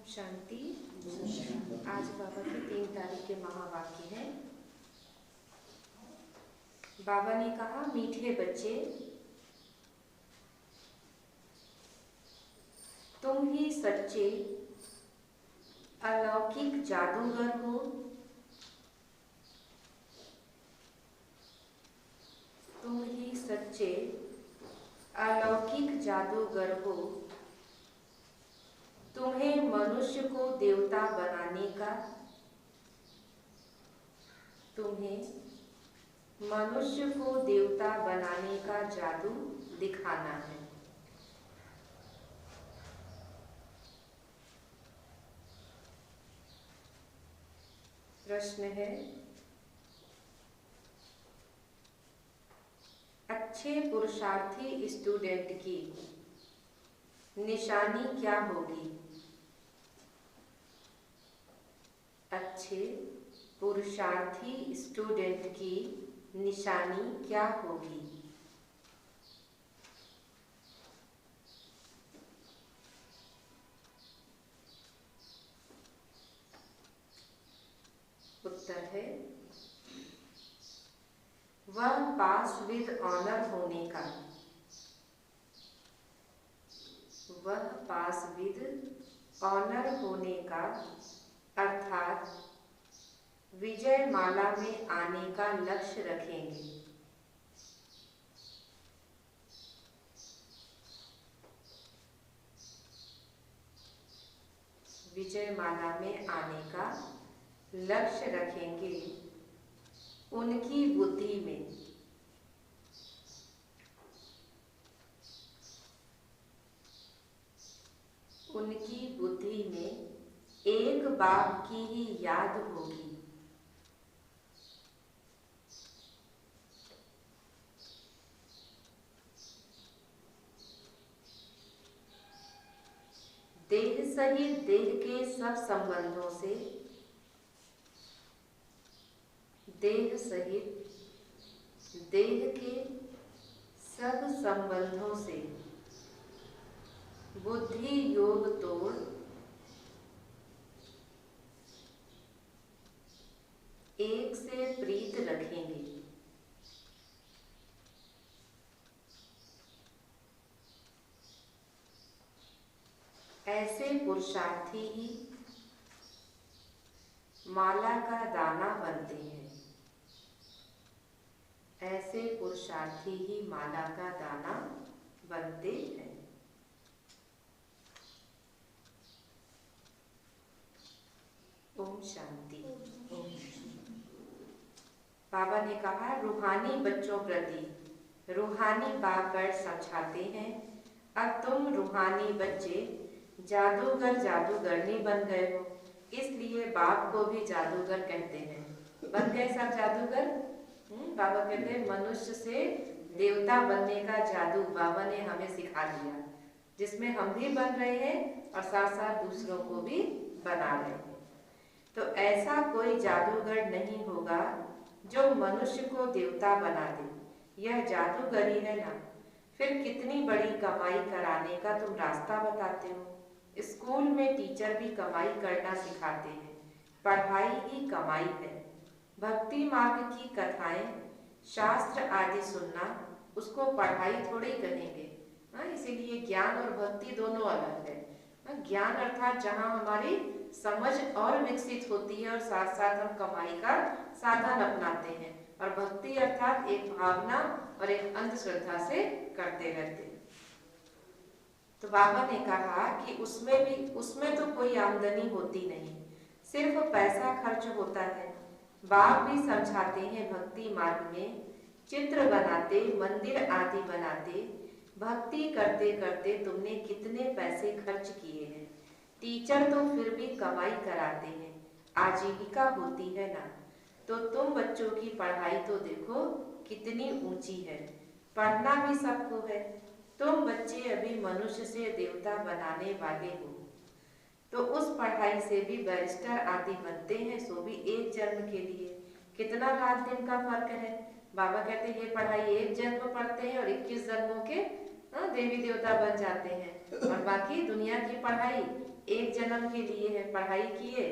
शांति। आज बाबा की 3 तारीख के महावाक्य है। बाबा ने कहा, मीठे बच्चे, तुम ही सच्चे अलौकिक जादूगर हो। तुम ही सच्चे अलौकिक जादूगर हो। तुम्हें मनुष्य को देवता बनाने का, तुम्हें मनुष्य को देवता बनाने का जादू दिखाना है। प्रश्न है, अच्छे पुरुषार्थी स्टूडेंट की निशानी क्या होगी? अच्छे पुरुषार्थी स्टूडेंट की निशानी क्या होगी? उत्तर है, वह पास विद ऑनर होने का, वह पास विद ऑनर होने का अर्थात विजय माला में आने का लक्ष्य रखेंगे। विजय माला में आने का लक्ष्य रखेंगे। उनकी बुद्धि में एक बाप की ही याद होगी। देह सहित देह के सब संबंधों से, देह सहित देह के सब संबंधों से बुद्धि योग तोड़ एक से प्रीत रखेंगे। ऐसे पुरुषार्थी ही माला का दाना बनते हैं। ऐसे पुरुषार्थी ही माला का दाना बनते हैं। ओम शांति। बाबा ने कहा, रूहानी बच्चों प्रति रूहानी बाप बैठ समझाते हैं, अब तुम रूहानी बच्चे जादूगर जादूगरनी बन गए हो, इसलिए बाप को भी जादूगर कहते हैं। बन गए सब जादूगर। बाबा कहते हैं, मनुष्य से देवता बनने का जादू बाबा ने हमें सिखा दिया, जिसमें हम भी बन रहे हैं और साथ साथ दूसरों को भी बना रहे हैं। तो ऐसा कोई जादूगर नहीं होगा जो मनुष्य को देवता बना दे। यह जादूगरी है ना। फिर कितनी बड़ी कमाई कराने का तुम रास्ता बताते हो। स्कूल में टीचर भी कमाई करना सिखाते हैं। पढ़ाई ही कमाई है। भक्ति मार्ग की कथाएं, शास्त्र आदि सुनना, उसको पढ़ाई थोड़ी कहेंगे। इसीलिए ज्ञान और भक्ति दोनों अलग है। ज्ञान अर्थात जहाँ हमारी समझ और विकसित होती है और साथ साथ हम कमाई का साधन अपनाते हैं, और भक्ति अर्थात एक भावना और एक अंधश्रद्धा से करते रहते हैं। तो बाबा ने कहा कि उसमें तो कोई आमदनी होती नहीं, सिर्फ पैसा खर्च होता है। बाप भी समझाते हैं भक्ति मार्ग में, चित्र बनाते, मंदिर आदि बनाते, भक्ति करते करते तुमने कितने पैसे खर्च किए हैं। टीचर तो फिर भी कमाई कराते हैं, आजीविका होती है ना। तो तुम बच्चों की पढ़ाई तो देखो कितनी ऊंची है, पढ़ना भी सबको है। तुम बच्चे अभी मनुष्य से देवता बनाने वाले हो, तो उस पढ़ाई से भी बैरिस्टर आदि बनते हैं, सो भी एक जन्म के लिए। कितना रात दिन का फर्क है। बाबा कहते हैं ये पढ़ाई एक जन्म पढ़ते हैं और 21 जन्मों के देवी देवता बन जाते हैं, और बाकी दुनिया की पढ़ाई एक जन्म के लिए है। पढ़ाई किए,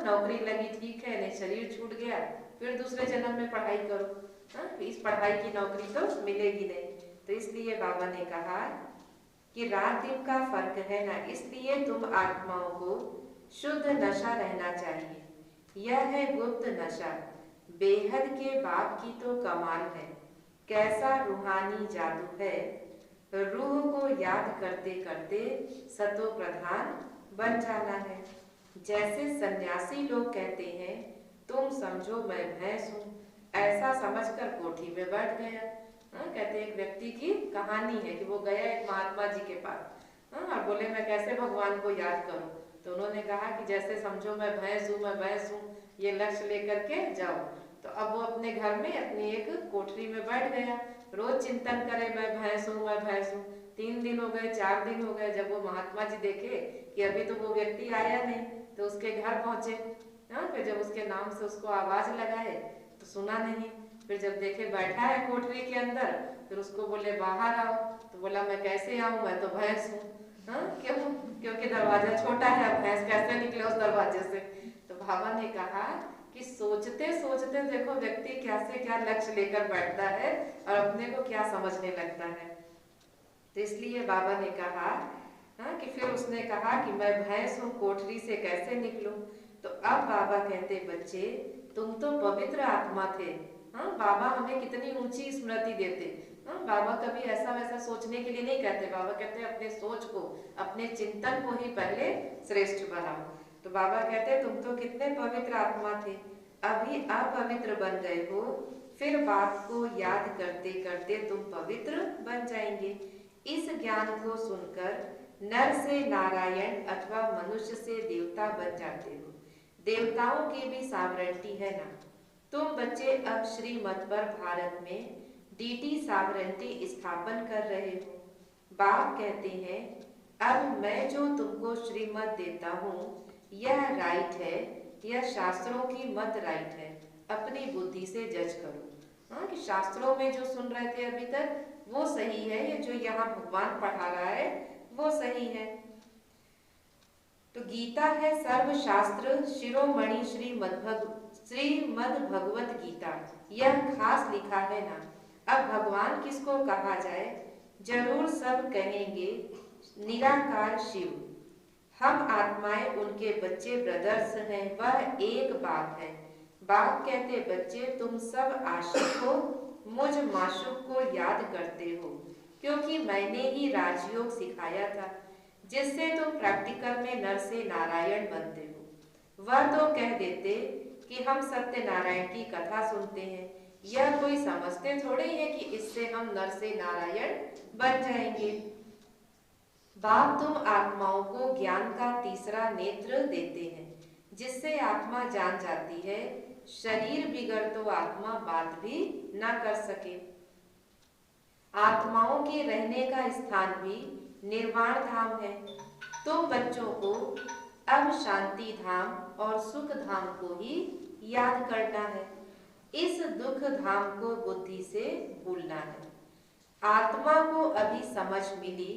नौकरी लगी ठीक है, नहीं शरीर छूट गया, फिर दूसरे जन्म में पढ़ाई करो। इस पढ़ाई की नौकरी तो मिलेगी नहीं। तो इसलिए बाबा ने कहा कि रात दिन का फर्क है ना, इसलिए तुम आत्माओं को शुद्ध नशा रहना चाहिए। यह है गुप्त नशा, बेहद के बाप की तो कमाल है। कैसा रूहानी जादू है, रूह को याद करते करते सतो प्रधान बन जाना है। जैसे सन्यासी लोग कहते हैं तुम समझो मैं भैंस हूँ, ऐसा समझकर कोठी में बैठ गया। कहते एक व्यक्ति की कहानी है कि वो गया एक महात्मा जी के पास और बोले मैं कैसे भगवान को याद करूं। तो उन्होंने कहा कि जैसे समझो मैं भैंस हूँ, मैं भैंस हूँ, ये लक्ष्य लेकर के जाओ। तो अब वो अपने घर में अपनी एक कोठरी में बैठ गया, रोज चिंतन करे मैं भैंस हूँ, मैं भैंस हूँ। 3 दिन हो गए, 4 दिन हो गए, जब वो महात्मा जी देखे कि अभी तो वो व्यक्ति आया नहीं, तो उसके घर पहुंचे। फिर जब उसके नाम से उसको आवाज लगाए तो सुना नहीं। फिर जब देखे बैठा है कोठरी के अंदर, फिर उसको बोले बाहर आओ। तो बोला मैं कैसे आऊं, मैं तो भैंस हूँ। क्यों? क्योंकि दरवाजा छोटा है, अब भैंस कैसे निकले उस दरवाजे से। तो बाबा ने कहा कि सोचते सोचते देखो व्यक्ति कैसे क्या लक्ष्य लेकर बैठता है और अपने को क्या समझने लगता है। तो इसलिए बाबा ने कहा कि फिर उसने कहा कि मैं भैंस हूँ, कोठरी से कैसे निकलूं। तो अब बाबा कहते बच्चे तुम तो पवित्र आत्मा थे। बाबा हमें कितनी ऊंची स्मृति देते। बाबा कभी ऐसा वैसा सोचने के लिए नहीं कहते। बाबा कहते अपने सोच को, अपने चिंतन को ही पहले श्रेष्ठ बनाओ। तो बाबा कहते तुम तो कितने पवित्र आत्मा थे, अभी अपवित्र बन गए हो, फिर बाप को याद करते करते तुम पवित्र बन जाएंगे। इस ज्ञान को सुनकर नर से नारायण अथवा मनुष्य से देवता बन जाते हो। देवताओं की भी सावरेंटी है ना। तुम बच्चे अब श्रीमत पर भारत में डीटी सावरेंटी स्थापन कर रहे हो। बाप कहते हैं अब मैं जो तुमको श्रीमत देता हूँ यह राइट है, यह शास्त्रों की मत राइट है, अपनी बुद्धि से जज करो। कि शास्त्रों में जो सुन रहे थे अभी तक वो सही है, ये जो यहाँ भगवान पढ़ा रहा है वो सही है। तो गीता है सर्वशास्त्र शिरोमणि श्रीमद् भगवत गीता, यह खास लिखा है ना। अब भगवान किसको कहा जाए, जरूर सब कहेंगे निराकार शिव। हम आत्माएं उनके बच्चे ब्रदर्स हैं, वह एक बाप है। बाप कहते बच्चे तुम सब आशिक हो, मुझ माशूक को याद करते हो, क्योंकि मैंने ही राजयोग सिखाया था जिससे तुम प्रैक्टिकल में नर से नारायण बनते हो। वह तो कह देते कि हम सत्यनारायण की कथा सुनते हैं, यह कोई समझते थोड़े है कि इससे हम नर से नारायण बन जाएंगे। बाप तुम आत्माओं को ज्ञान का तीसरा नेत्र देते हैं, जिससे आत्मा जान जाती है शरीर बिगड़ तो आत्मा बात भी ना कर सके। आत्माओं के रहने का स्थान भी निर्वाण धाम है। तुम बच्चों को अब शांति धाम और सुख धाम को ही याद करना है, इस दुख धाम को बुद्धि से भूलना है। आत्मा को अभी समझ मिली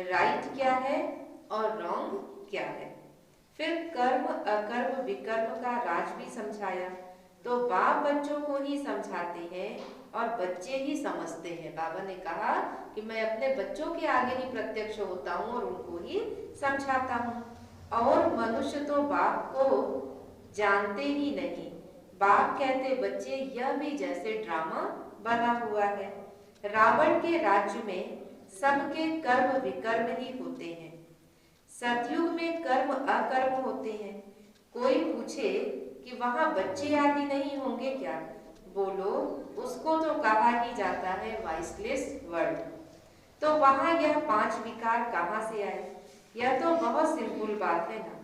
राइट क्या है और रॉन्ग क्या है। फिर कर्म अकर्म विकर्म का राज भी समझाया। तो बाप बच्चों को ही समझाते हैं और बच्चे ही समझते हैं। बाबा ने कहा कि मैं अपने बच्चों के आगे ही प्रत्यक्ष होता हूँ और उनको ही समझाता हूँ, और मनुष्य तो बाप को जानते ही नहीं। बाप कहते बच्चे यह भी जैसे ड्रामा बना हुआ है। रावण के राज्य में सबके कर्म विकर्म ही होते हैं। सतयुग में कर्म अकर्म होते हैं। कोई पूछे कि वहाँ बच्चे आदि नहीं होंगे क्या? बोलो, उसको तो कहा ही जाता है वॉइसलेस वर्ल्ड। तो वहाँ यह 5 विकार कहाँ से आए? यह तो बहुत सिंपल बात है ना।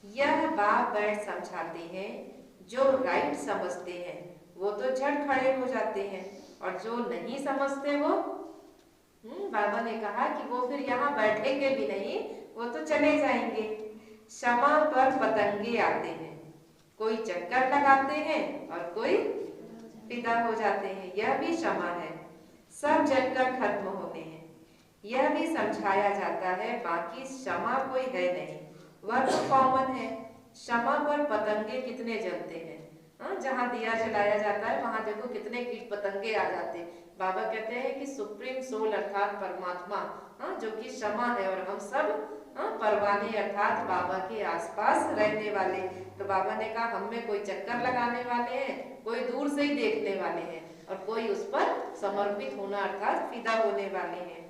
यह बाप बैठ समझाते हैं, जो राइट समझते हैं वो तो झट खड़े हो जाते हैं, और जो नहीं समझते वो बाबा ने कहा कि वो फिर यहाँ बैठेंगे भी नहीं, वो तो चले जाएंगे। क्षमा पर पतंगे आते हैं, कोई चक्कर लगाते हैं और कोई फिदा हो जाते हैं, यह भी क्षमा है। सब जलकर खत्म होते हैं, यह भी समझाया जाता है। बाकी क्षमा कोई है नहीं, वह तो कॉमन है। क्षमा पर पतंगे कितने जलते हैं, जहाँ दिया जलाया जाता है वहां देखो कितने कीट पतंगे आ जाते हैं। बाबा कहते हैं कि सुप्रीम सोल अर्थात परमात्मा, जो कि क्षमा है, और हम सब परवाने अर्थात बाबा के आसपास रहने वाले। तो बाबा ने कहा हम में कोई चक्कर लगाने वाले हैं, कोई दूर से ही देखने वाले हैं, और कोई उस पर समर्पित होना अर्थात फिदा होने वाले हैं।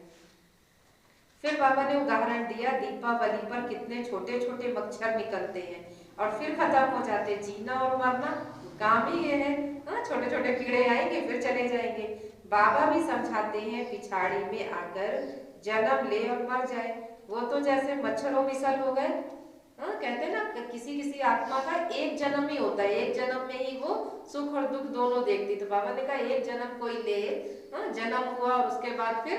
फिर बाबा ने उदाहरण दिया, दीपावली पर कितने छोटे छोटे मच्छर निकलते हैं और फिर खत्म हो जाते। जीना और मरना काम ही ये है, छोटे छोटे कीड़े आएंगे फिर चले जाएंगे। बाबा भी समझाते हैं, पिछाड़ी में आकर जन्म ले और मर जाए, वो तो जैसे मच्छरों मिसल हो गए। कहते हैं ना, किसी किसी आत्मा का एक जन्म ही होता है, एक जन्म में ही वो सुख और दुख दोनों देखती। तो बाबा ने कहा एक जन्म कोई ले, जन्म हुआ और उसके बाद फिर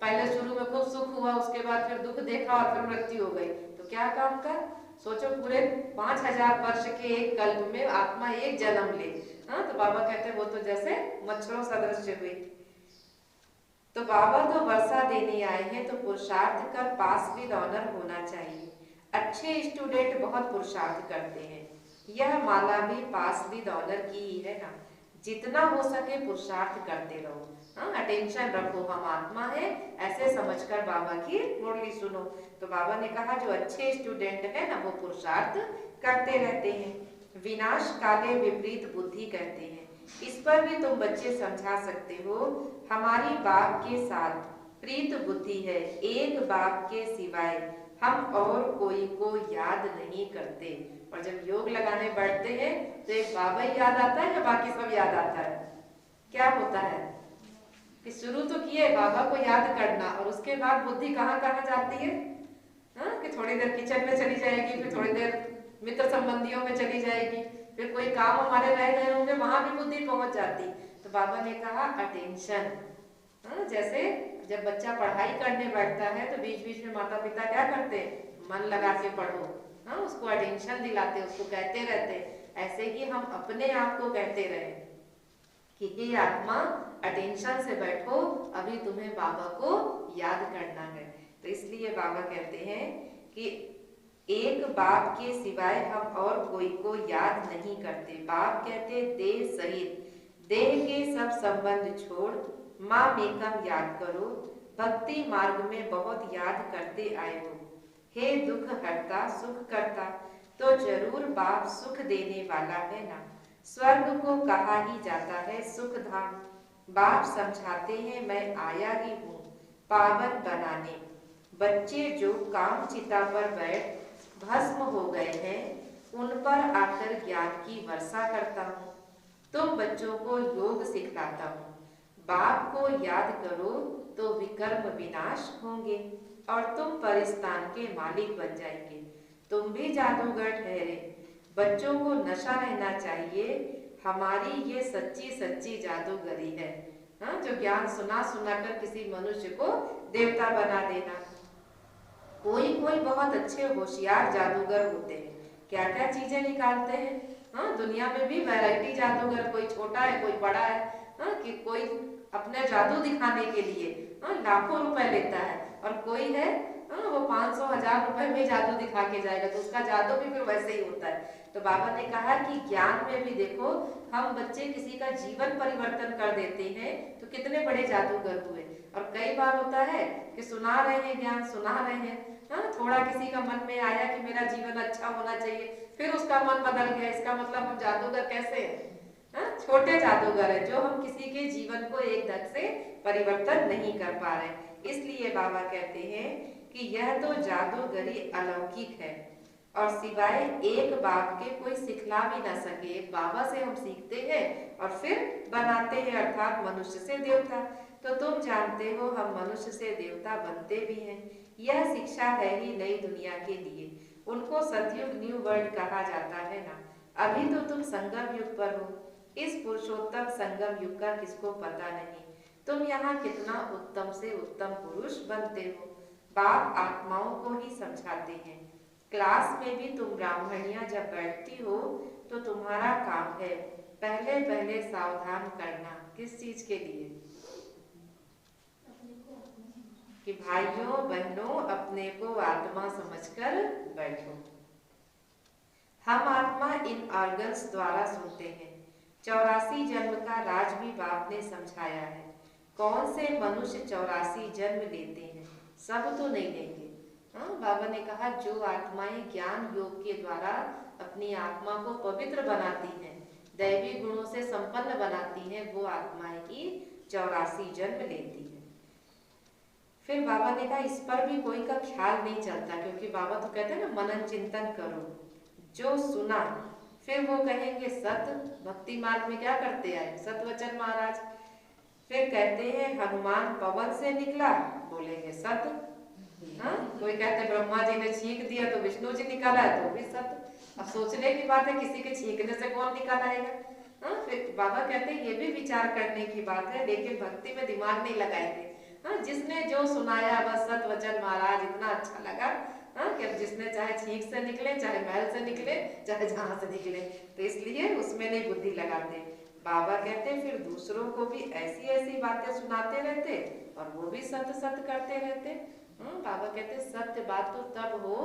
पहले शुरू में खूब सुख हुआ, उसके बाद फिर दुख देखा और फिर मृत्यु हो गई, तो क्या काम का? सोचो पूरे 5000 वर्ष के एक कल्प में आत्मा एक जन्म ले। तो बाबा कहते हैं वो तो जैसे मच्छरों सदृश हुई। तो बाबा तो वर्षा देने आए हैं, तो पुरुषार्थ कर पास विद ऑनर होना चाहिए। अच्छे स्टूडेंट बहुत पुरुषार्थ करते हैं, यह माला भी पास विद ऑनर की ही है ना। जितना हो सके पुरुषार्थ करते रहो, अटेंशन रखो, हम आत्मा है ऐसे समझकर बाबा की मुरली सुनो। तो बाबा ने कहा जो अच्छे स्टूडेंट है ना वो पुरुषार्थ करते रहते हैं। विनाश काले विपरीत बुद्धि कहते हैं, इस पर भी तुम बच्चे समझा सकते हो। हमारी बाप के साथ प्रीत बुद्धि है, एक बाप के सिवाय हम और कोई को याद नहीं करते। और जब योग लगाने बैठते हैं तो एक बाबा ही याद आता है या बाकी सब याद आता है? क्या होता है कि शुरू तो किए बाबा को याद करना, और उसके बाद बुद्धि कहाँ कहाँ जाती है, कि थोड़ी देर किचन में चली जाएगी, फिर थोड़ी देर मित्र संबंधियों में चली जाएगी, फिर कोई काम हमारे रह गए होंगे वहां भी बुद्धि पहुंच जाती। तो बाबा ने कहा अटेंशन, जैसे जब बच्चा पढ़ाई करने बैठता है तो बीच बीच में माता पिता क्या करते हैं, मन लगा के पढ़ो, उसको अटेंशन दिलाते, उसको कहते रहते। ऐसे ही हम अपने आप को कहते रहे कि हे आत्मा अटेंशन से बैठो, अभी तुम्हें बाबा को याद करना है। तो इसलिए बाबा कहते हैं कि एक बाप के सिवाय हम और कोई को याद नहीं करते। बाप कहते देह सहित देह के सब संबंध छोड़ माँ मेकम याद करो, भक्ति मार्ग में बहुत याद करते आए हो। हे दुख हरता सुख करता, तो जरूर बाप सुख देने वाला है ना। स्वर्ग को कहा ही जाता है सुख धाम, बाप समझाते हैं मैं आया ही हूँ पावन बनाने। बच्चे जो काम चिता पर बैठ भस्म हो गए हैं, उन पर आकर ज्ञान की वर्षा करता हूँ। तुम बच्चों को योग सिखलाता हूँ, बाप को याद करो तो विकर्म विनाश होंगे और तुम परिस्तान के मालिक बन जाएंगे। तुम भी जादूगर ठहरे, बच्चों को नशा रहना चाहिए, हमारी ये सच्ची सच्ची जादूगरी है। जो ज्ञान सुना सुना कर किसी मनुष्य को देवता बना देना। कोई कोई बहुत अच्छे होशियार जादूगर होते हैं, क्या क्या चीजें निकालते हैं। दुनिया में भी वैरायटी जादूगर, कोई छोटा है कोई बड़ा है, कि कोई अपने जादू दिखाने के लिए लाखों रुपए लेता है, और कोई है वो 500-1000 रुपए में जादू दिखा के जाएगा, तो उसका जादू भी फिर वैसे ही होता है। तो बाबा ने कहा कि ज्ञान में भी देखो, हम बच्चे किसी का जीवन परिवर्तन कर देते हैं तो कितने बड़े जादूगर हुए। और कई बार होता है कि सुना रहे हैं ज्ञान, सुना रहे हैं, थोड़ा किसी का मन में आया कि मेरा जीवन अच्छा होना चाहिए, फिर उसका मन बदल गया, इसका मतलब हम जादूगर कैसे हैं? छोटे जादूगर है, जो हम किसी के जीवन को एक ढंग से परिवर्तन नहीं कर पा रहे। इसलिए बाबा कहते हैं कि यह तो जादूगरी अलौकिक है, और सिवाय एक बाप के कोई सिखला भी ना सके। एक बाबा से हम सीखते हैं और फिर बनाते हैं, अर्थात मनुष्य से देवता। तो तुम जानते हो हम मनुष्य से देवता बनते भी हैं। यह शिक्षा है ही नई दुनिया के लिए। उनको सतयुग न्यू वर्ल्ड कहा जाता है ना। अभी तो तुम संगम युग पर हो। इस पुरुषोत्तम संगम युग का किसको पता नहीं। तुम यहाँ कितना उत्तम से उत्तम पुरुष बनते हो। बाप आत्माओं को ही समझाते हैं। क्लास में भी तुम ब्राह्मणियां जब बैठती हो तो तुम्हारा काम है पहले पहले सावधान करना। किस चीज के लिए? कि भाइयों बहनों अपने को आत्मा समझकर बैठो। हम आत्मा इन ऑर्गन्स द्वारा सुनते हैं। 84 जन्म का राज भी बाप ने समझाया है। कौन से मनुष्य 84 जन्म लेते हैं? सब तो नहीं लेंगे। हाँ, बाबा ने कहा जो आत्माएं ज्ञान योग के द्वारा अपनी आत्मा को पवित्र बनाती हैं, दैवी गुणों से संपन्न बनाती हैं, वो आत्माएं ही 84 जन्म लेती हैं। फिर बाबा ने कहा इस पर भी कोई का ख्याल नहीं चलता, क्योंकि बाबा तो कहते हैं ना मनन चिंतन करो। जो सुना फिर वो कहेंगे सत्य। भक्ति मार्ग में क्या करते आए? सतवचन महाराज। फिर कहते हैं हनुमान पवन से निकला, बोलेंगे सत्य। हाँ, कोई कहते ब्रह्मा जी ने छींक दिया तो विष्णु जी निकाला है, तो भी सत्य। अब सोचने की बात है, किसी के छींकने से कौन निकाल आएगा? हाँ, फिर बाबा कहते हैं ये भी विचार करने की बात है, लेकिन भक्ति में दिमाग नहीं लगाएंगे। हाँ, जिसने जो सुनाया बस सतवचन महाराज इतना अच्छा लगा। हाँ, कि जिसने चाहे छींक से निकले, चाहे महल से निकले, चाहे जहां से निकले, तो इसलिए उसमें नहीं बुद्धि लगाते। बाबा कहते फिर दूसरों को भी ऐसी ऐसी बातें सुनाते रहते और वो भी सत्य सत्य करते रहते। बाबा कहते सत्य बात तो तब हो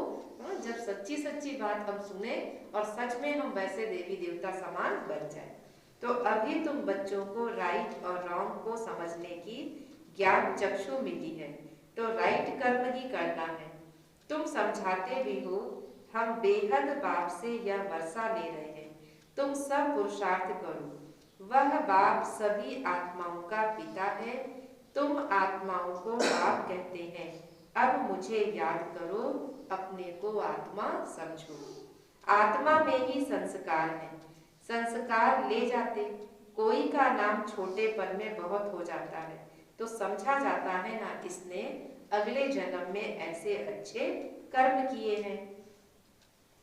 जब सच्ची सच्ची बात हम सुने और सच में हम वैसे देवी देवता समान बन जाए। तो अभी तुम बच्चों को राइट और रॉन्ग को समझने की ज्ञान चक्षु मिली है, तो राइट कर्म ही करना है। तुम समझाते भी हो। हम बेहद बाप से यह वर्षा ले रहे हैं, तुम सब पुरुषार्थ करो। वह बाप सभी आत्माओं का पिता है। तुम आत्माओं को बाप कहते हैं। अब मुझे याद करो, अपने को आत्मा समझो। आत्मा में ही संस्कार है। संस्कार ले जाते कोई का नाम छोटेपन में बहुत हो जाता है तो समझा जाता है ना इसने अगले जन्म में ऐसे अच्छे कर्म किए हैं।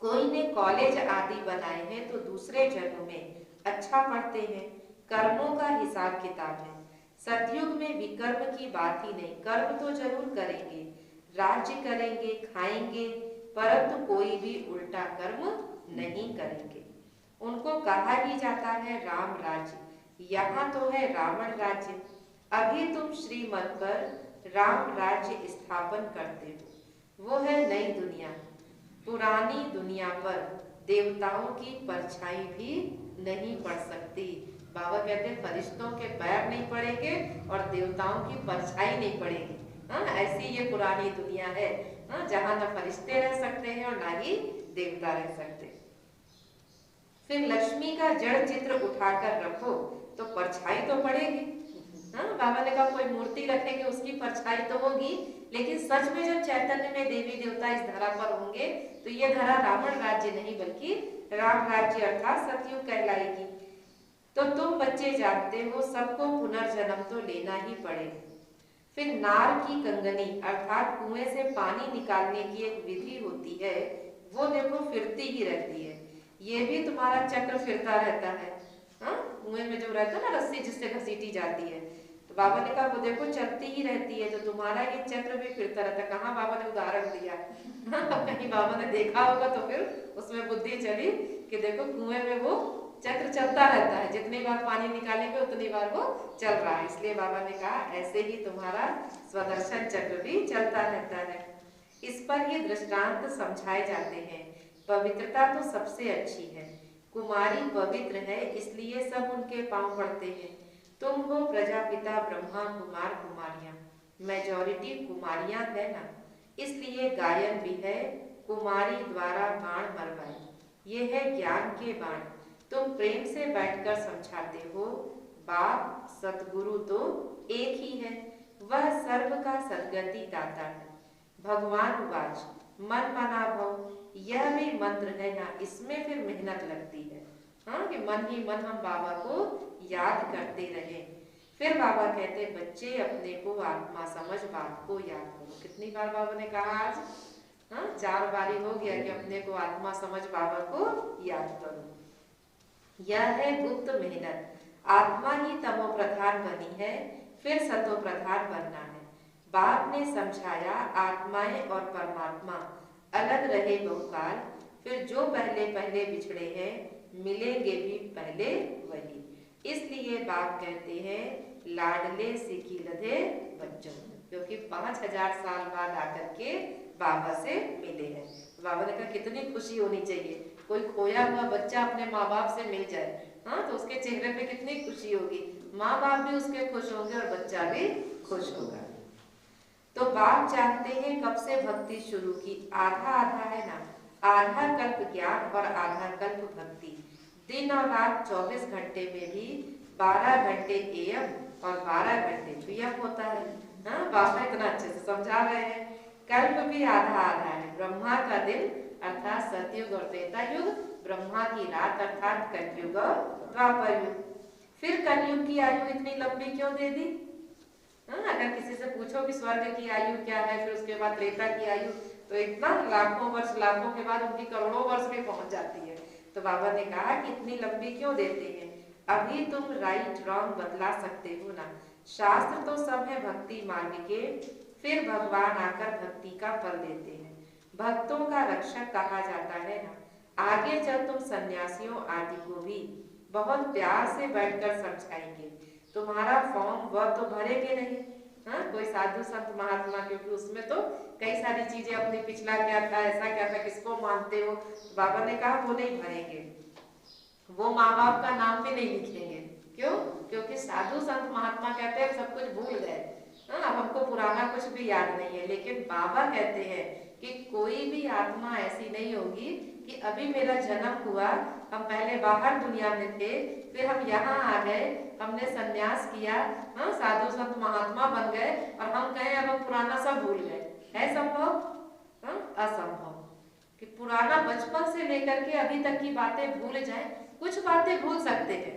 कोई ने कॉलेज आदि बनाए हैं तो दूसरे जन्म में अच्छा पढ़ते हैं। कर्मों का हिसाब किताब है। सतयुग में विकर्म की बात ही नहीं। कर्म तो जरूर करेंगे, राज्य करेंगे, खाएंगे, परंतु कोई भी उल्टा कर्म नहीं करेंगे। उनको कहा ही जाता है राम राज्य। यहाँ तो है रावण राज्य। अभी तुम श्रीमत पर राम राज्य स्थापन करते हो। वो है नई दुनिया। पुरानी दुनिया पर देवताओं की परछाई भी नहीं पड़ सकती। बाबा कहते हैं फरिश्तों के पैर नहीं पड़ेंगे और देवताओं की परछाई नहीं पड़ेगी। हाँ, ऐसी ये पुरानी दुनिया है। हाँ, जहाँ न फरिश्ते रह सकते हैं और ना ही देवता रह सकते। फिर लक्ष्मी का जड़ चित्र उठाकर रखो तो परछाई तो पड़ेगी। हाँ, बाबा ने कहा कोई मूर्ति रखेंगे उसकी परछाई तो होगी, लेकिन सच में जब चैतन्य में देवी देवता इस धरा पर होंगे तो ये धरा रावण राज्य नहीं बल्कि राम राज्य अर्थात सतयुग कहलाएगी। तो तुम बच्चे जानते हो सबको पुनर्जन्म तो लेना ही पड़ेगा। फिर नार की कंगनी अर्थात कुएं से पानी निकालने की एक विधि होती है, वो देखो फिरती ही रहती है। ये भी तुम्हारा चक्र फिरता रहता है। हाँ, कुएं में जो रहता है ना रस्सी जिससे घसीटी जाती है, तो बाबा ने कहा वो देखो चलती ही रहती है, तो तुम्हारा ये चक्र भी फिरता रहता है। कहाँ बाबा ने उदाहरण दिया? कहीं बाबा ने देखा होगा तो फिर उसमें बुद्धि चली कि देखो कुएं में वो चक्र चलता रहता है, जितनी बार पानी निकालेंगे उतनी बार वो चल रहा है। इसलिए बाबा ने कहा ऐसे ही तुम्हारा स्वदर्शन चक्र भी चलता रहता है। इस पर ये दृष्टांत समझाए जाते हैं। पवित्रता तो सबसे अच्छी है। कुमारी पवित्र है इसलिए सब उनके पांव पड़ते हैं। तुम हो प्रजापिता ब्रह्मा कुमार कुमारियां, मेजॉरिटी कुमारियां है ना, इसलिए गायन भी है कुमारी द्वारा बाण मरवाए। ये है ज्ञान के बाण। तुम प्रेम से बैठकर समझाते हो। बाप सतगुरु तो एक ही है, वह सर्व का सद्गति दाता है। भगवान वाच मन मना भव, यह भी मंत्र है ना, इसमें फिर मेहनत लगती है। हाँ, कि मन ही मन हम बाबा को याद करते रहे। फिर बाबा कहते बच्चे अपने को आत्मा समझ बाप को याद करो। कितनी बार बाबा ने कहा आज? हाँ, 4 बारी हो गया कि अपने को आत्मा समझ बाबा को याद करो। यह है गुप्त मेहनत। आत्मा ही तमो प्रधान बनी है, फिर सतो प्रधान बनना है। बाप ने समझाया आत्माएं और परमात्मा अलग रहे बहुकाल, फिर जो पहले पहले बिछड़े हैं मिलेंगे भी पहले वही। इसलिए बाप कहते हैं लाडले सिकी लधे बच्चों, क्योंकि 5000 साल बाद आकर के बाबा से मिले हैं। बाबा ने कहा कितनी खुशी होनी चाहिए, कोई खोया हुआ बच्चा अपने माँ बाप से मिल जाए, हाँ, तो उसके चेहरे पे कितनी खुशी होगी। माँ बाप भी उसके खुश होंगे और बच्चा भी खुश होगा। तो बाप जानते हैं कब से भक्ति शुरू की, आधा आधा है ना, आधा कल्प ज्ञान और आधा कल्प भक्ति। दिन और रात 24 घंटे में भी 12 घंटे एएम और 12 घंटे पीएम होता है। हाँ, बाबा इतना अच्छे से समझा रहे हैं। कल्प भी आधा आधा है, ब्रह्मा का दिन अर्थात सतयुग और त्रेता युग, ब्रह्मा की रात अर्थात कलयुग और द्वापर युग। फिर कलयुग की आयु इतनी लंबी क्यों दे दी? हाँ, अगर किसी से पूछो कि स्वर्ग की आयु क्या है, फिर उसके बाद त्रेता की आयु, तो इतना लाखों वर्ष, लाखों के बाद उनकी करोड़ों वर्ष में पहुंच जाती है। तो बाबा ने कहा कि इतनी लंबी क्यों देते हैं? अभी तुम राइट रॉन्ग बतला सकते हो ना। शास्त्र तो सब है भक्ति मार्ग के, फिर भगवान आकर भक्ति का फल देते हैं। भक्तों का रक्षक कहा जाता है ना। आगे चल तुम सन्यासियों आदि को भी बहुत प्यार से बैठकर समझाएंगे। तुम्हारा फॉर्म वह तो भरेंगे नहीं, हाँ, कोई साधु संत महात्मा, क्योंकि उसमें तो कई सारी चीजें अपनी पिछला क्या था, ऐसा क्या था, किसको मानते हो, तो बाबा ने कहा वो नहीं भरेंगे, वो माँ बाप का नाम भी नहीं लिखेंगे। क्यों? क्योंकि साधु संत महात्मा कहते हैं सब कुछ भूल गए, हाँ, अब हमको पुराना कुछ भी याद नहीं है। लेकिन बाबा कहते हैं कि कोई भी आत्मा ऐसी नहीं होगी कि अभी मेरा जन्म हुआ, हम पहले बाहर दुनिया में थे, फिर हम यहाँ आ गए, हमने सन्यास किया, हाँ, साधु संत महात्मा बन गए और हम कहें अब हम पुराना सब भूल गए। है संभव? हाँ, असंभव। कि पुराना बचपन से लेकर के अभी तक की बातें भूल जाएं। कुछ बातें भूल सकते हैं,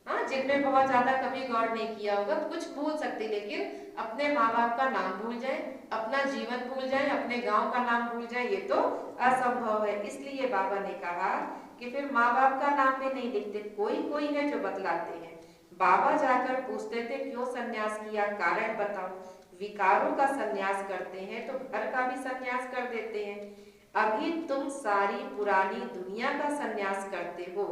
हाँ, जिनमें बहुत ज्यादा कभी गौर नहीं किया होगा, कुछ भूल सकते, लेकिन अपने माँ बाप का नाम भूल जाए, अपना जीवन भूल जाए, अपने गांव का नाम भूल जाए, ये तो असंभव है। इसलिए बाबा ने कहा कि फिर माँ बाप का नाम भी नहीं लिखते, कोई कोई है जो बतलाते हैं। बाबा जाकर पूछते थे क्यों सन्यास किया, कारण बताओ। विकारों का सन्यास करते हैं तो घर का भी सन्यास कर देते हैं। अभी तुम सारी पुरानी दुनिया का सन्यास करते हो,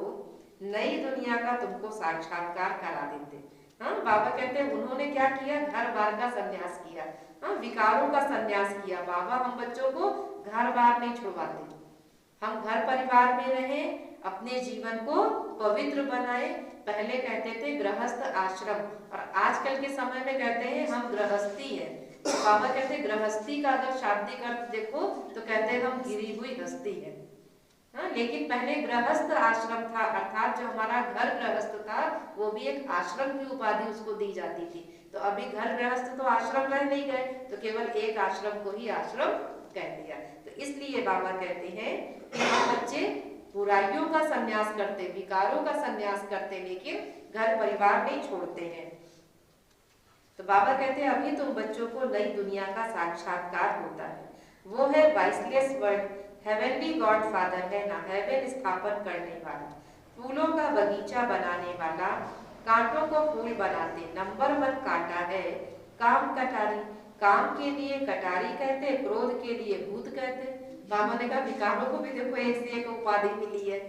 नई दुनिया का तुमको साक्षात्कार करा देते। हाँ, बाबा कहते हैं उन्होंने क्या किया, घर बार का सन्यास किया, हाँ, विकारों का सन्यास किया। बाबा हम बच्चों को घर बार नहीं छुड़वाते, हम घर परिवार में रहें, अपने जीवन को पवित्र बनाए। पहले कहते थे गृहस्थ आश्रम, और आजकल के समय में कहते हैं हम गृहस्थी है। बाबा कहते हैं गृहस्थी का अगर शाब्दिक अर्थ देखो तो कहते हैं हम गिरी हुई हस्ती है। हाँ, लेकिन पहले गृहस्थ आश्रम था, अर्थात जो हमारा घर गृहस्थ था वो भी एक आश्रम की उपाधि उसको दी जाती थी। तो अभी घर गृहस्थ तो आश्रम रह नहीं गए, तो केवल एक आश्रम को ही आश्रम कह दिया। तो इसलिए बाबा कहते हैं कि हम बच्चे बुराइयों का सन्यास करते, विकारों का सन्यास करते, लेकिन घर परिवार नहीं छोड़ते हैं। तो बाबा कहते हैं अभी तुम बच्चों को नई दुनिया का साक्षात्कार होता है, वो है viceless world, heavenly God father है ना, हेवन स्थापन करने वाला, फूलों का बगीचा बनाने वाला, कांटों को फूल बनाते, नंबर 1 कांटा है, काम कटारी, काम के लिए कटारी कहते, क्रोध के लिए भूत कहते। बाबा ने कहा विकारों को भी देखो एक से एक उपाधि मिली है।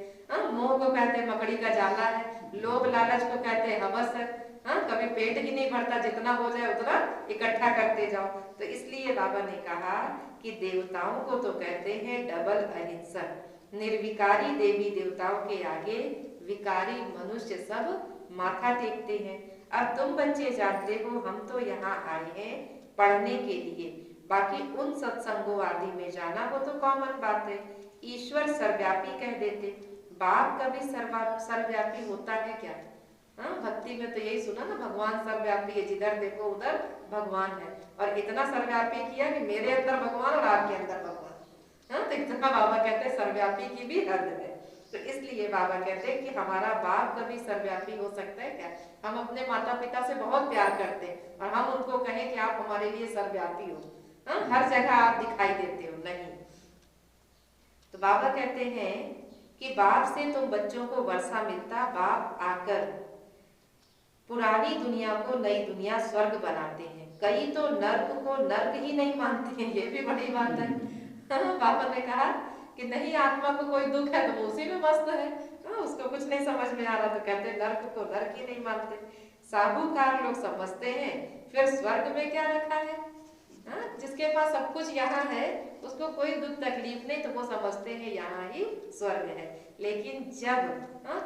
मोह को कहते मकड़ी का जाला है, लोभ लालच को कहते हवस है, हाँ, कभी पेट ही नहीं भरता, जितना हो जाए उतना इकट्ठा करते जाओ। तो इसलिए बाबा ने कहा कि देवताओं को तो कहते हैं डबल अहिंसक, निर्विकारी देवी देवताओं के आगे विकारी मनुष्य सब माथा टेकते हैं। अब तुम बच्चे जानते हो हम तो यहाँ आए हैं पढ़ने के लिए, बाकी उन सत्संगों आदि में जाना वो तो कॉमन बात है। ईश्वर सर्वव्यापी कह देते, बाप कभी सर्वव्यापी होता है क्या? हाँ, भक्ति में तो यही सुना ना, भगवान सर्वव्यापी है, जिधर देखो उधर भगवान है, और इतना सर्वव्यापी किया कि मेरे अंदर भगवान और आपके अंदर भगवान। हाँ, तो इतना बाबा कहते हैं सर्वव्यापी की भी हद है। तो इसलिए बाबा कहते हैं कि हमारा बाप कभी सर्वव्यापी हो सकता है क्या? हम अपने माता पिता से बहुत प्यार करते हैं और हम उनको कहें कि आप हमारे लिए सर्वव्यापी हो, हाँ, हर जगह आप दिखाई देते हो, नहीं। तो बाबा कहते हैं कि बाप से तुम बच्चों को वर्षा मिलता, बाप आकर पुरानी दुनिया को नई दुनिया स्वर्ग बनाते हैं। कई तो नर्क को नर्क ही नहीं मानते हैं, ये भी बड़ी बात है। बाबा ने कहा कि नहीं, आत्मा को कोई दुख है तो वो उसी में मस्त है, उसको कुछ नहीं समझ में आ रहा तो कहते हैं नर्क को नर्क ही नहीं मानते। साहूकार लोग समझते हैं फिर स्वर्ग में क्या रखा है, जिसके पास सब कुछ यहाँ है उसको कोई दुख तकलीफ नहीं, तो वो समझते हैं यहाँ ही स्वर्ग है। लेकिन जब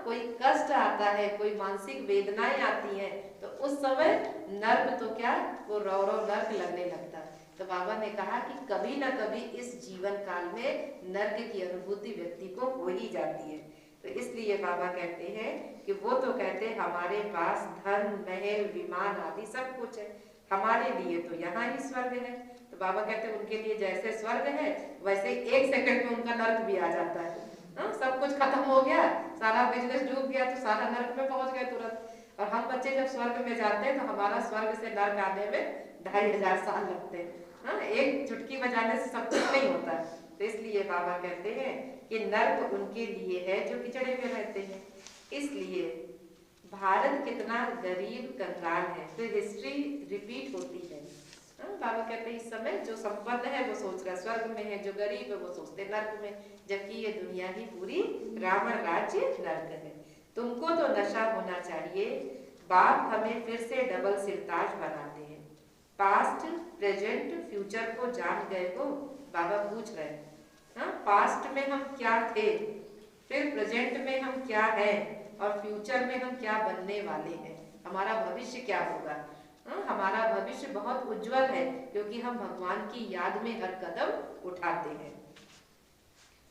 कोई कष्ट आता है, कोई मानसिक वेदनाएं आती हैं, तो उस समय नर्क तो क्या, वो रौ रौ नर्क लगने लगता है। तो बाबा ने कहा कि कभी ना कभी इस जीवन काल में नर्क की अनुभूति व्यक्ति को हो ही जाती है। तो इसलिए बाबा कहते हैं कि वो तो कहते हैं हमारे पास धन महल विमान आदि सब कुछ है, हमारे लिए तो यहाँ ही स्वर्ग है। तो बाबा कहते हैं उनके लिए जैसे स्वर्ग है वैसे एक सेकंड में उनका नर्क भी आ जाता है। सब कुछ खत्म हो गया, सारा बिजनेस डूब गया तो सारा नर्क में पहुंच गए तुरंत। और हम बच्चे जब स्वर्ग में जाते हैं तो हमारा स्वर्ग से नर्क आने में 2500 साल लगते हैं। एक चुटकी बजाने से सब कुछ नहीं होता। तो इसलिए बाबा कहते हैं कि नर्क उनके लिए है जो किचड़े में रहते हैं। इसलिए भारत कितना गरीब कंगाल है, फिर हिस्ट्री रिपीट होती है। बाबा कहते हैं इस समय जो संपन्न है वो सोच रहा स्वर्ग में है, जो गरीब है वो सोचते नर्क में, जबकि ये दुनिया ही पूरी रावण राज्य नर्क है। तुमको तो नशा होना चाहिए, बाप हमें फिर से डबल सिरताज बनाते हैं। पास्ट प्रेजेंट फ्यूचर को जान गए हो, बाबा पूछ रहे हैं। पास्ट में हम क्या थे, फिर प्रेजेंट में हम क्या हैं, और फ्यूचर में हम क्या बनने वाले हैं, हमारा भविष्य क्या होगा। हमारा भविष्य बहुत उज्जवल है क्योंकि हम भगवान की याद में हर कदम उठाते हैं।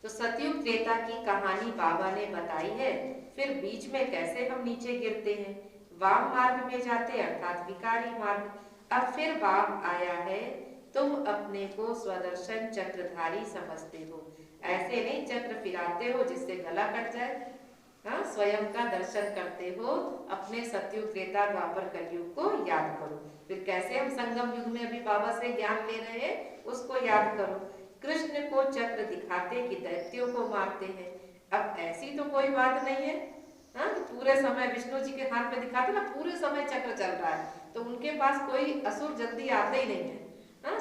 तो सतयुग त्रेता की कहानी बाबा ने बताई है, फिर बीच में कैसे हम नीचे गिरते हैं, वाम मार्ग में जाते अर्थात विकारी मार्ग। अब फिर बाप आया है, तुम अपने को स्वदर्शन चक्रधारी समझते हो, ऐसे नहीं चक्र फिराते हो जिससे गला कट जाए। स्वयं का दर्शन करते हो, अपने सतयुग त्रेता द्वापर कलयुग को याद करो। फिर कैसे हम संगम युग में अभी बाबा से ज्ञान ले रहे हैं उसको याद करो। कृष्ण को चक्र दिखाते कि दैत्यों को मारते हैं, अब ऐसी तो कोई बात नहीं है। पूरे समय विष्णु जी के हाथ में दिखाते ना, पूरे समय चक्र चल रहा है, तो उनके पास कोई असुर जल्दी आते ही नहीं है।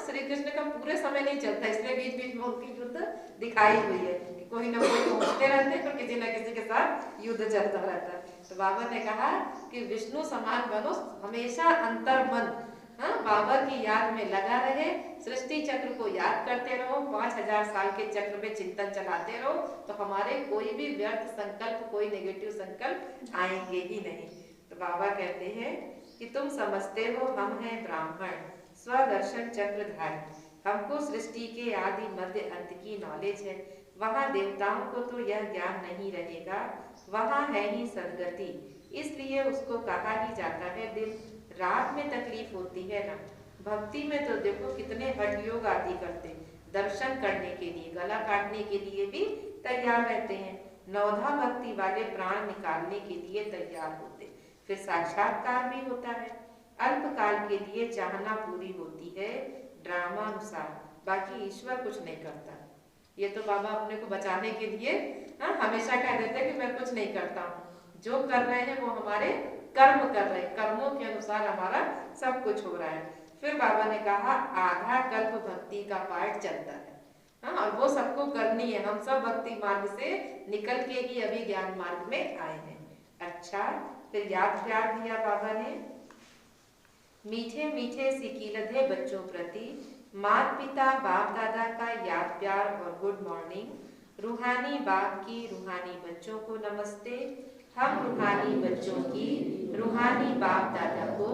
श्री कृष्ण का पूरे समय नहीं चलता, इसलिए बीच बीच में उनकी युद्ध दिखाई हुई है कि कोई ना कोई पहुंचते रहते हैं और किसी न किसी के साथ युद्ध चलता रहता है। तो बाबा ने कहा कि विष्णु समान बनो, हमेशा अंतर मन बाबा की याद में लगा रहे, सृष्टि चक्र को याद करते रहो, 5000 साल के चक्र में चिंतन चलाते रहो, तो हमारे कोई भी व्यर्थ संकल्प, कोई नेगेटिव संकल्प आएंगे ही नहीं। तो बाबा कहते हैं कि तुम समझते हो हम हैं ब्राह्मण स्वदर्शन चक्रधारी, हमको सृष्टि के आदि मध्य अंत की नॉलेज है। वहाँ देवताओं को तो यह ज्ञान नहीं रहेगा, वहाँ है ही सदगति, इसलिए उसको कहा ही जाता है दिन रात में तकलीफ होती है ना। भक्ति में तो देखो कितने हठ योग आदि करते, दर्शन करने के लिए, गला काटने के लिए भी तैयार रहते हैं, नौधा भक्ति वाले प्राण निकालने के लिए तैयार होते, फिर साक्षात्कार भी होता है। अल्पकाल के लिए चाहना पूरी होती है ड्रामा अनुसार, बाकी ईश्वर कुछ नहीं करता। ये तो बाबा अपने को बचाने के लिए हमेशा कह देते हैं कि मैं कुछ नहीं करता हूँ, जो कर रहे हैं वो हमारे कर्म कर रहे हैं, कर्मों के अनुसार हमारा सब कुछ हो रहा है। फिर बाबा ने कहा आधा कल्प भक्ति का पाठ चलता है, और वो सबको करनी है, हम सब भक्ति मार्ग से निकल के ही अभी ज्ञान मार्ग में आए हैं। अच्छा, फिर याद प्यार दिया बाबा ने, मीठे मीठे सिकीलधे बच्चों प्रति माता पिता बाप दादा का याद प्यार और गुड मॉर्निंग। रूहानी बाप की रूहानी बच्चों को नमस्ते, हम रूहानी बच्चों की रूहानी बाप दादा को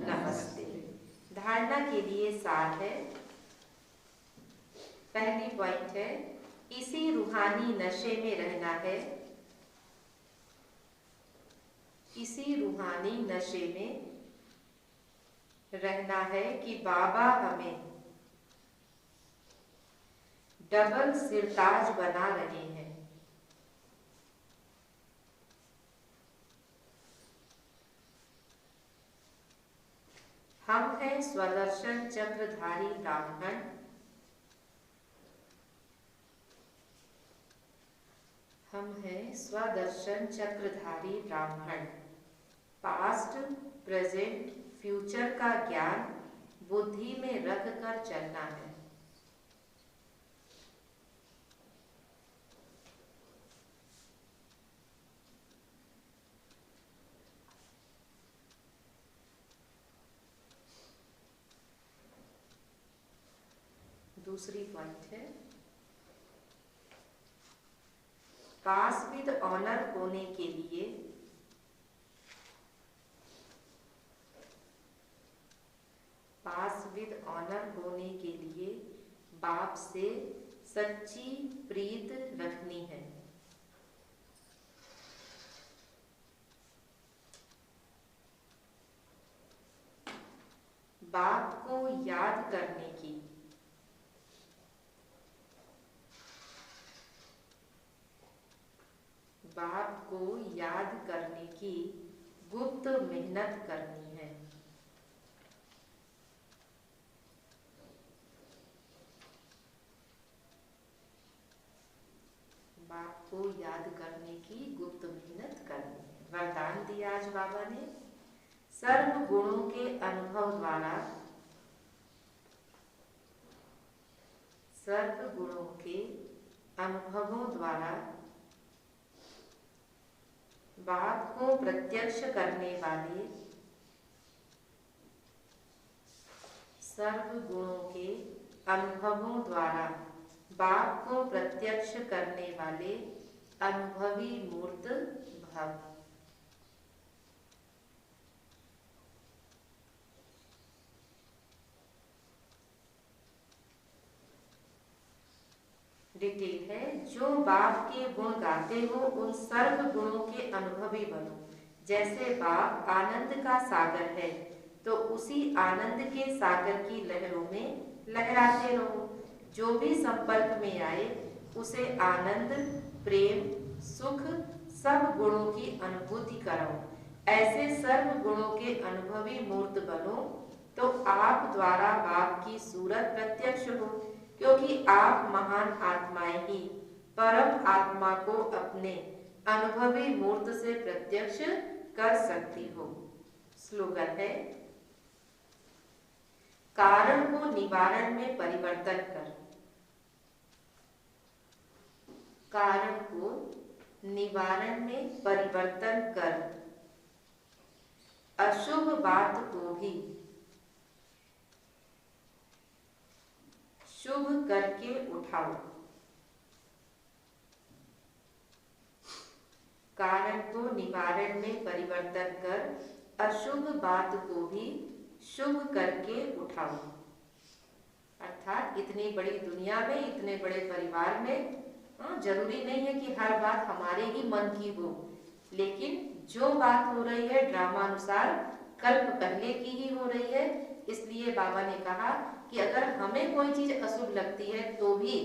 नमस्ते। धारणा के लिए सार है, पहली पॉइंट है इसी रूहानी नशे में रहना है, इसी रूहानी नशे में रहना है कि बाबा हमें डबल सिरताज बना रहे हैं। हम हैं स्वदर्शन चक्रधारी ब्राह्मण, हम हैं स्वदर्शन चक्रधारी ब्राह्मण। पास्ट, प्रेजेंट, फ्यूचर का ज्ञान बुद्धि में रख कर चलना है। दूसरी पॉइंट है, पास विद ऑनर होने के लिए पास विद ऑनर होने के लिए बाप से सच्ची प्रीत रखनी है। बाप को याद करने की बाप को याद करने की गुप्त मेहनत करनी है। बाप को याद करने की गुप्त मेहनत करनी है। वरदान दिया आज बाबा ने, सर्व गुणों के अनुभव द्वारा सर्व गुणों के अनुभवों द्वारा बाप को प्रत्यक्ष करने वाले सर्व गुणों के अनुभवों द्वारा बाप को प्रत्यक्ष करने वाले अनुभवी मूर्त भव। डिटेल है, जो बाप के गुण गाते हो उन सर्व गुणों के अनुभवी बनो। जैसे बाप आनंद का सागर है तो उसी आनंद के सागर की लहरों में लहराते रहो। जो भी संपर्क में आए उसे आनंद, प्रेम, सुख सब गुणों की अनुभूति कराओ। ऐसे सर्व गुणों के अनुभवी मूर्त बनो तो आप द्वारा बाप की सूरत प्रत्यक्ष हो, क्योंकि आप महान आत्माएं ही परम आत्मा को अपने अनुभवी मूर्त से प्रत्यक्ष कर सकती हो। स्लोगन है, कारण को निवारण में परिवर्तन कर। कारण को निवारण में परिवर्तन कर। अशुभ बात को भी शुभ करके उठाओ। कारण को निवारण में परिवर्तन कर अशुभ बात को भी शुभ करके उठाओ। अर्थात इतनी बड़ी दुनिया में, इतने बड़े परिवार में जरूरी नहीं है कि हर बात हमारे ही मन की हो, लेकिन जो बात हो रही है ड्रामानुसार कल्प पहले की ही हो रही है। इसलिए बाबा ने कहा कि अगर हमें कोई चीज अशुभ लगती है तो भी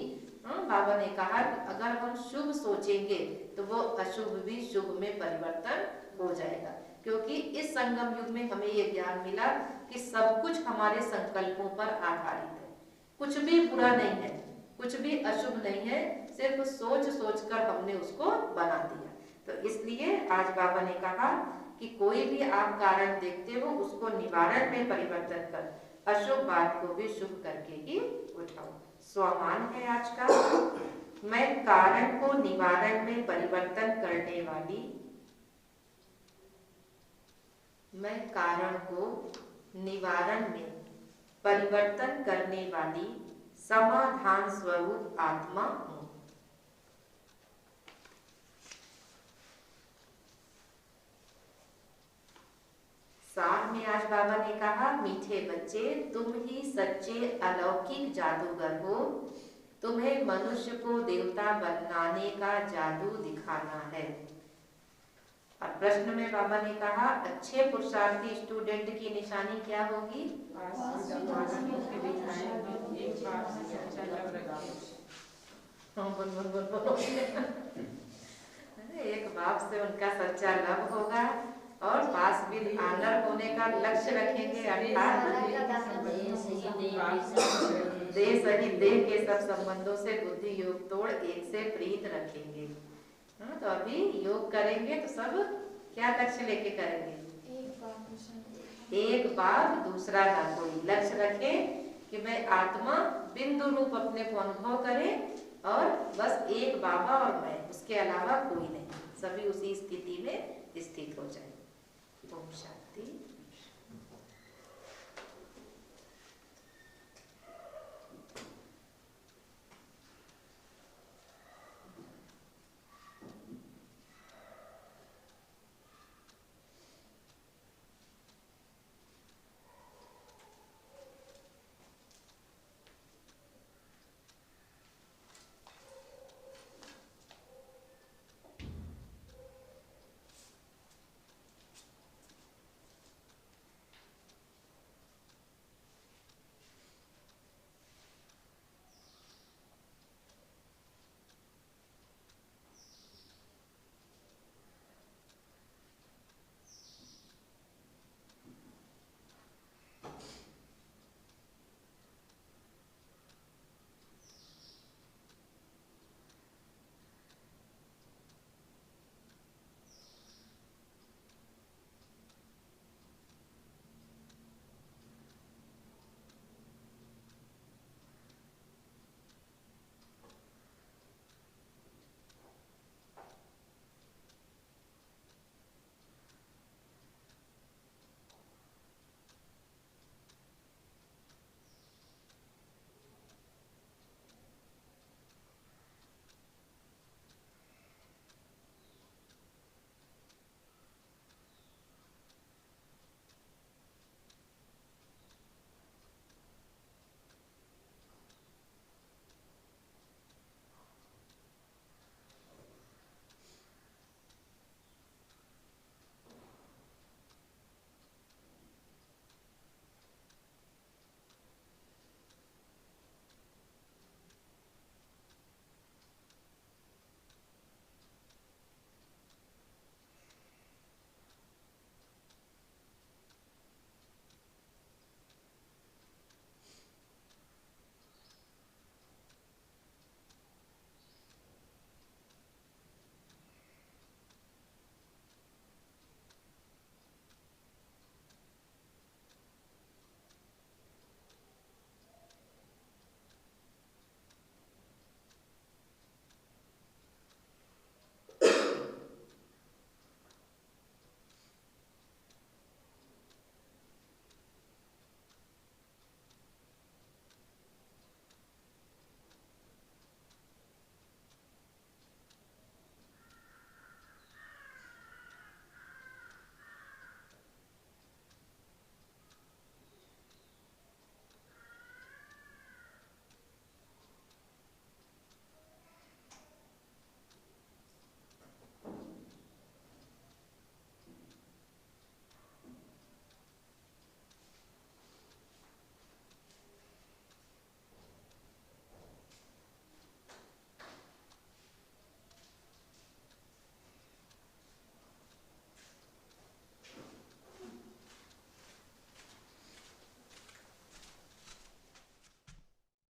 बाबा ने कहा कि अगर हम शुभ सोचेंगे तो वो अशुभ भी शुभ में परिवर्तन हो जाएगा, क्योंकि इस संगम युग में हमें ये ज्ञान मिला कि सब कुछ हमारे संकल्पों पर आधारित है। कुछ भी बुरा नहीं है, कुछ भी अशुभ नहीं है, सिर्फ सोच सोच कर हमने उसको बना दिया। तो इसलिए आज बाबा ने कहा कि कोई भी आप कारण देखते हो उसको निवारण में परिवर्तन कर, अशुभ बात को भी शुभ करके ही उठाओ। स्वमान है आज का, मैं कारण को निवारण में परिवर्तन करने वाली, मैं कारण को निवारण में परिवर्तन करने वाली समाधान स्वरूप आत्मा हूँ। सार में आज बाबा ने कहा, मीठे बच्चे तुम ही सच्चे अलौकिक जादूगर हो, तुम्हें मनुष्य को देवता बनाने का जादू दिखाना है। और प्रश्न में बाबा ने कहा, अच्छे पुरुषार्थी स्टूडेंट की निशानी क्या होगी? बोल बोल बोल बोल। एक बाप से उनका सच्चा लव होगा और पास विद आनर होने का लक्ष्य रखेंगे, अर्थात देह सहित देह के सब संबंधों से बुद्धि योग तोड़ एक से प्रीत रखेंगे। तो अभी योग करेंगे तो सब क्या लक्ष्य लेके करेंगे? एक बाप दूसरा ना कोई। लक्ष्य रखे कि मैं आत्मा बिंदु रूप अपने को अनुभव करे और बस एक बाबा और मैं, उसके अलावा कोई नहीं, सभी उसी स्थिति में स्थित हो जाए। ओम शांति।